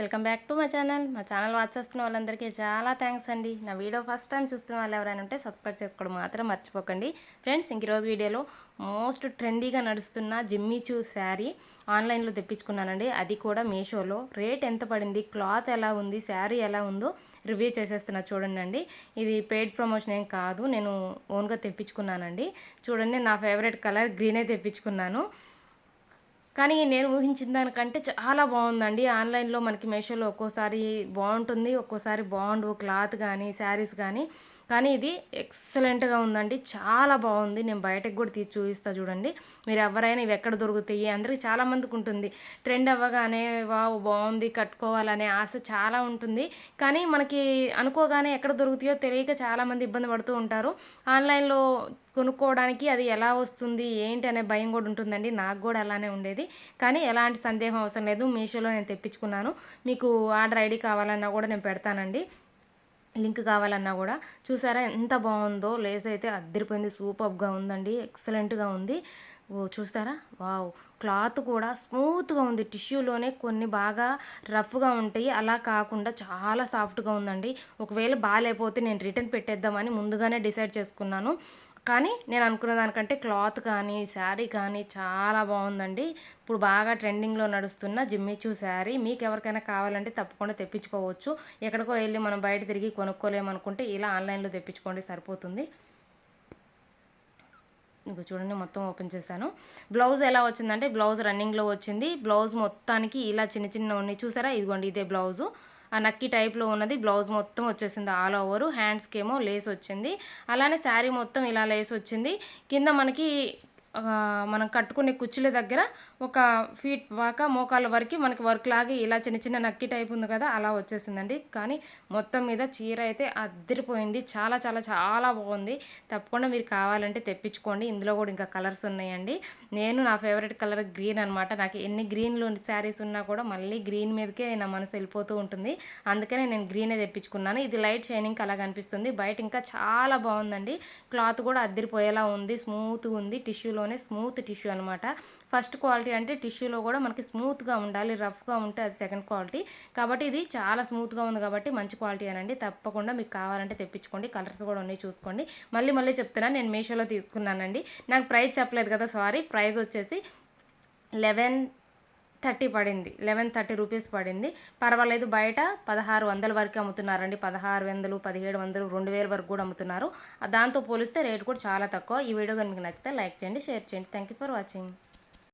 Welcome back to మా channel watch చేస్తున్న వాళ్ళందరికీ చాలా థ్యాంక్స్ అండి. నా వీడియో ఫస్ట్ టైం చూస్తున్న వాళ్ళు ఎవరైనా ఉంటే సబ్స్క్రైబ్ చేసుకోవడం మాత్రం మర్చిపోకండి ఫ్రెండ్స్. ఈరోజు వీడియోలో మోస్ట్ ట్రెండీగా నడుస్తున్న జిమ్మిచూ శారీ ఆన్లైన్లో తెప్పించుకున్నానండి. అది కూడా మీషోలో. రేట్ ఎంత పడింది, క్లాత్ ఎలా ఉంది, శారీ ఎలా ఉందో రివ్యూ చేసేస్తున్నా చూడండి. ఇది పెయిడ్ ప్రమోషన్ ఏం కాదు, నేను ఓన్గా తెప్పించుకున్నానండి. చూడండి, నా ఫేవరెట్ కలర్ గ్రీనే తెప్పించుకున్నాను. కానీ నేను ఊహించిన దానికంటే చాలా బాగుందండి. ఆన్లైన్లో మనకి మీషోలో ఒక్కోసారి బాగుంటుంది, ఒక్కోసారి బాగుండు క్లాత్ కానీ శారీస్ కానీ ఇది ఎక్సలెంట్గా ఉందండి. చాలా బాగుంది. నేను బయటకు కూడా తీసి చూపిస్తా చూడండి. మీరు ఎవరైనా ఇవి ఎక్కడ దొరుకుతాయి, అందరికీ చాలామందికి ఉంటుంది. ట్రెండ్ అవ్వగానే వావ్ బాగుంది కట్టుకోవాలనే ఆశ చాలా ఉంటుంది. కానీ మనకి అనుకోగానే ఎక్కడ దొరుకుతాయో తెలియక చాలామంది ఇబ్బంది పడుతూ ఉంటారు. ఆన్లైన్లో కొనుక్కోవడానికి అది ఎలా వస్తుంది ఏంటి అనే భయం కూడా ఉంటుందండి. నాకు కూడా అలానే ఉండేది. కానీ ఎలాంటి సందేహం అవసరం లేదు, మీషోలో నేను తెప్పించుకున్నాను. మీకు ఆర్డర్ ఐడి కావాలన్నా కూడా నేను పెడతానండి, లింక్ కావాలన్నా కూడా. చూసారా ఎంత బాగుందో, లేస్ అయితే అద్దరిపోయింది, సూపర్గా ఉందండి, ఎక్సలెంట్గా ఉంది. చూస్తారా, వావ్. క్లాత్ కూడా స్మూత్గా ఉంది. టిష్యూలోనే కొన్ని బాగా రఫ్గా ఉంటాయి, అలా కాకుండా చాలా సాఫ్ట్గా ఉందండి. ఒకవేళ బాగాలేకపోతే నేను రిటర్న్ పెట్టేద్దామని ముందుగానే డిసైడ్ చేసుకున్నాను. కానీ నేను అనుకున్న దానికంటే క్లాత్ కానీ శారీ కానీ చాలా బాగుందండి. ఇప్పుడు బాగా ట్రెండింగ్లో నడుస్తున్న జిమ్మిచూ శారీ మీకు ఎవరికైనా కావాలంటే తప్పకుండా తెప్పించుకోవచ్చు. ఎక్కడికో వెళ్ళి మనం బయట తిరిగి కొనుక్కోలేమనుకుంటే ఇలా ఆన్లైన్లో తెప్పించుకోండి, సరిపోతుంది. ఇంకో చూడండి, మొత్తం ఓపెన్ చేశాను. బ్లౌజ్ ఎలా వచ్చిందంటే బ్లౌజ్ రన్నింగ్లో వచ్చింది. బ్లౌజ్ మొత్తానికి ఇలా చిన్న చిన్న ఉన్నాయి చూసారా, ఇదిగోండి ఇదే బ్లౌజు. ఆ నక్కి టైప్లో ఉన్నది బ్లౌజ్ మొత్తం వచ్చేసింది ఆల్ ఓవరు. హ్యాండ్స్కి ఏమో లేస్ వచ్చింది. అలానే శారీ మొత్తం ఇలా లేస్ వచ్చింది. కింద మనకి మనం కట్టుకునే కుర్చీల దగ్గర ఒక ఫీట్ దాకా మోకాళ్ళ వరకు మనకి వర్క్ లాగి ఇలా చిన్న చిన్న నక్కి టైప్ ఉంది కదా, అలా వచ్చేసిందండి. కానీ మొత్తం మీద చీర అయితే అద్దరిపోయింది. చాలా చాలా చాలా బాగుంది. తప్పకుండా మీరు కావాలంటే తెప్పించుకోండి. ఇందులో కూడా ఇంకా కలర్స్ ఉన్నాయండి. నేను నా ఫేవరెట్ కలర్ గ్రీన్ అనమాట. నాకు ఎన్ని గ్రీన్లు శారీస్ ఉన్నా కూడా మళ్ళీ గ్రీన్ మీదకే నా మనసు వెళ్ళిపోతూ ఉంటుంది. అందుకనే నేను గ్రీనే తెప్పించుకున్నాను. ఇది లైట్ షైనింగ్ అలా కనిపిస్తుంది. బయట ఇంకా చాలా బాగుందండి. క్లాత్ కూడా అద్దరిపోయేలా ఉంది, స్మూత్గా ఉంది. టిష్యూలోనే స్మూత్ టిష్యూ అనమాట. ఫస్ట్ క్వాలిటీ అంటే టిష్యూలో కూడా మనకి స్మూత్గా ఉండాలి, రఫ్గా ఉంటే అది సెకండ్ క్వాలిటీ. కాబట్టి ఇది చాలా స్మూత్గా ఉంది కాబట్టి మంచి క్వాలిటీ అనండి. తప్పకుండా మీకు కావాలంటే తెప్పించుకోండి. కలర్స్ కూడా ఉన్నాయి చూసుకోండి. మళ్ళీ చెప్తున్నాను, నేను మీషోలో తీసుకున్నానండి. నాకు ప్రైస్ చెప్పలేదు కదా, సారీ. ప్రైస్ వచ్చేసి 1130 పడింది, 1130 రూపీస్ పడింది. పర్వాలేదు. బయట 1600 వరకు అమ్ముతున్నారండి. 1600, 1700, 2000 వరకు కూడా అమ్ముతున్నారు. దాంతో పోలిస్తే రేటు కూడా చాలా తక్కువ. ఈ వీడియో కానీ మీకు నచ్చితే లైక్ చేయండి, షేర్ చేయండి. Thank you for watching.